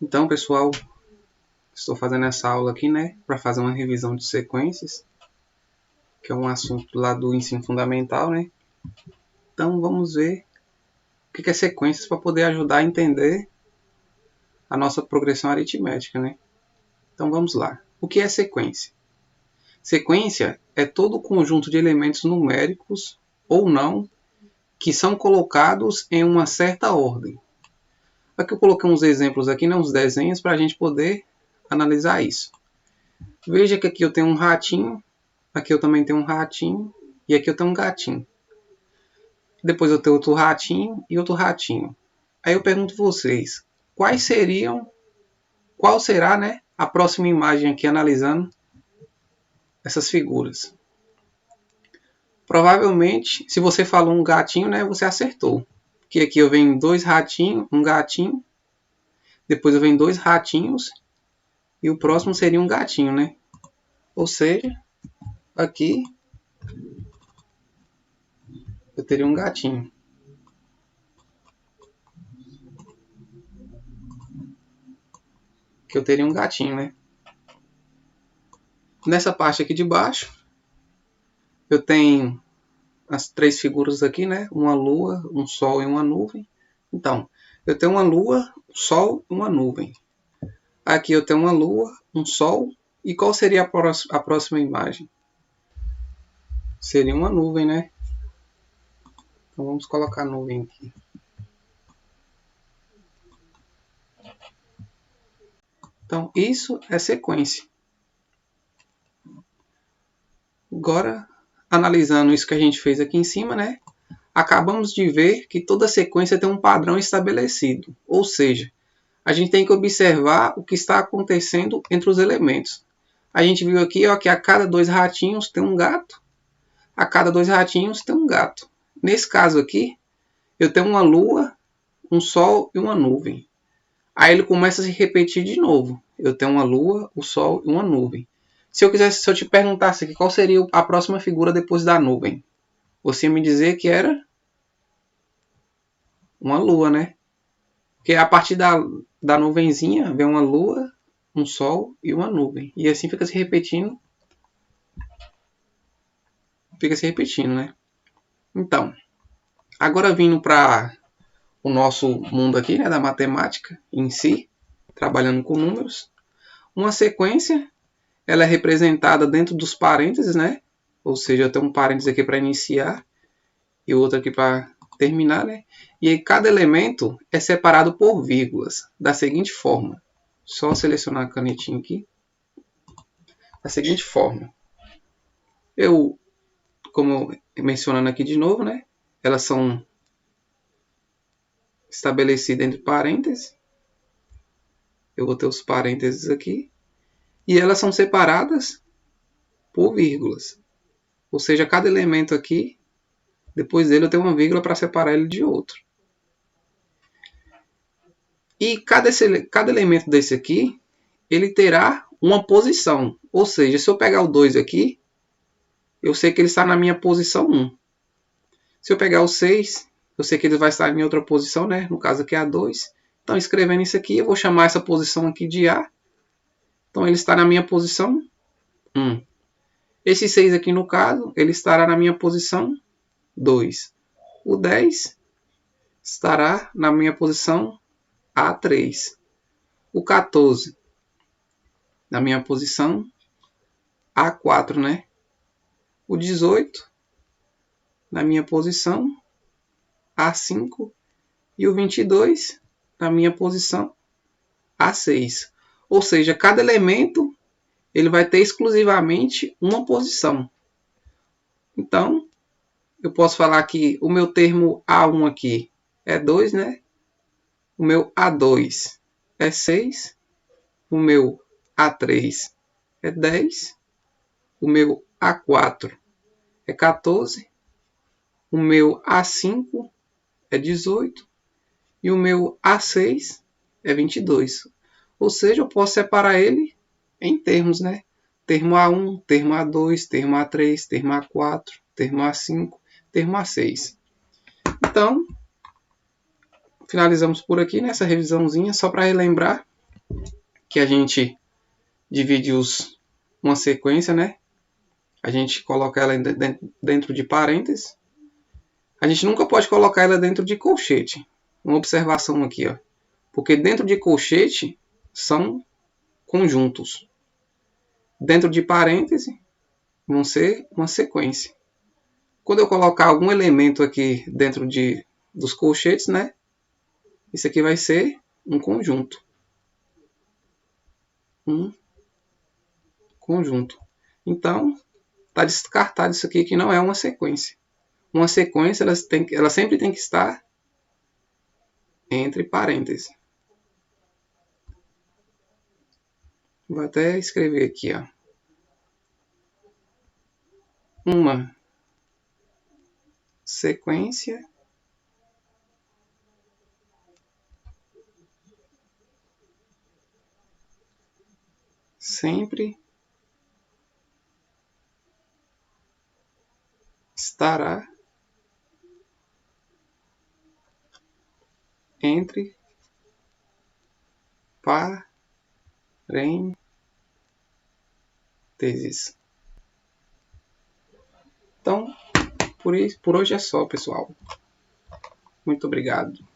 Então, pessoal, estou fazendo essa aula aqui, né, para fazer uma revisão de sequências, que é um assunto lá do ensino fundamental, né? Então, vamos ver o que é sequências para poder ajudar a entender a nossa progressão aritmética, né? Então, vamos lá. O que é sequência? Sequência é todo o conjunto de elementos numéricos ou não que são colocados em uma certa ordem. Aqui eu coloquei uns exemplos aqui, né, uns desenhos, para a gente poder analisar isso. Veja que aqui eu tenho um ratinho, aqui eu também tenho um ratinho, e aqui eu tenho um gatinho. Depois eu tenho outro ratinho e outro ratinho. Aí eu pergunto a vocês, qual será, né, a próxima imagem aqui analisando essas figuras? Provavelmente, se você falou um gatinho, né, você acertou. Porque aqui eu venho dois ratinhos, um gatinho, depois eu venho dois ratinhos, e o próximo seria um gatinho, né? Ou seja, aqui eu teria um gatinho. Que eu teria um gatinho, né? Nessa parte aqui de baixo, eu tenho as três figuras aqui, né? Uma lua, um sol e uma nuvem. Então, eu tenho uma lua, um sol e uma nuvem. Aqui eu tenho uma lua, um sol. E qual seria a próxima imagem? Seria uma nuvem, né? Então vamos colocar a nuvem aqui. Então, isso é sequência. Agora, analisando isso que a gente fez aqui em cima, né? Acabamos de ver que toda sequência tem um padrão estabelecido. Ou seja, a gente tem que observar o que está acontecendo entre os elementos. A gente viu aqui, ó, que a cada dois ratinhos tem um gato. A cada dois ratinhos tem um gato. Nesse caso aqui, eu tenho uma lua, um sol e uma nuvem. Aí ele começa a se repetir de novo. Eu tenho uma lua, o sol e uma nuvem. Se eu te perguntasse aqui qual seria a próxima figura depois da nuvem, você ia me dizer que era uma lua, né? Porque a partir da nuvenzinha vem uma lua, um sol e uma nuvem. E assim fica se repetindo. Fica se repetindo, né? Então, agora vindo para o nosso mundo aqui, né, da matemática em si, trabalhando com números. Uma sequência, ela é representada dentro dos parênteses, né? Ou seja, eu tenho um parênteses aqui para iniciar e outro aqui para terminar, né? E aí cada elemento é separado por vírgulas, da seguinte forma. Só selecionar a canetinha aqui. Da seguinte forma. Como mencionando aqui de novo, né? Elas são estabelecidas entre parênteses. Eu vou ter os parênteses aqui. E elas são separadas por vírgulas. Ou seja, cada elemento aqui, depois dele eu tenho uma vírgula para separar ele de outro. E cada elemento desse aqui, ele terá uma posição. Ou seja, se eu pegar o 2 aqui, eu sei que ele está na minha posição 1. Se eu pegar o 6, eu sei que ele vai estar em outra posição, né? No caso aqui é a 2. Então, escrevendo isso aqui, eu vou chamar essa posição aqui de A. Então, ele está na minha posição 1. Esse 6 aqui, no caso, ele estará na minha posição 2. O 10 estará na minha posição A3. O 14 na minha posição A4, né? O 18 na minha posição A5 e o 22 na minha posição A6. Ou seja, cada elemento ele vai ter exclusivamente uma posição. Então, eu posso falar que o meu termo A1 aqui é 2, né? O meu A2 é 6. O meu A3 é 10. O meu A4 é 14. O meu A5 é 18. E o meu A6 é 22. Ou seja, eu posso separar ele em termos, né? Termo A1, termo A2, termo A3, termo A4, termo A5, termo A6. Então, finalizamos por aqui nessa revisãozinha, só para relembrar que a gente divide uma sequência, né? A gente coloca ela dentro de parênteses. A gente nunca pode colocar ela dentro de colchete. Uma observação aqui, ó. Porque dentro de colchete são conjuntos. Dentro de parêntese vão ser uma sequência. Quando eu colocar algum elemento aqui dentro dos colchetes, né? Isso aqui vai ser um conjunto. Um conjunto. Então, está descartado isso aqui que não é uma sequência. Uma sequência ela sempre tem que estar entre parênteses. Vou até escrever aqui, ó. Uma sequência sempre estará entre parênteses. Então, por hoje é só, pessoal. Muito obrigado.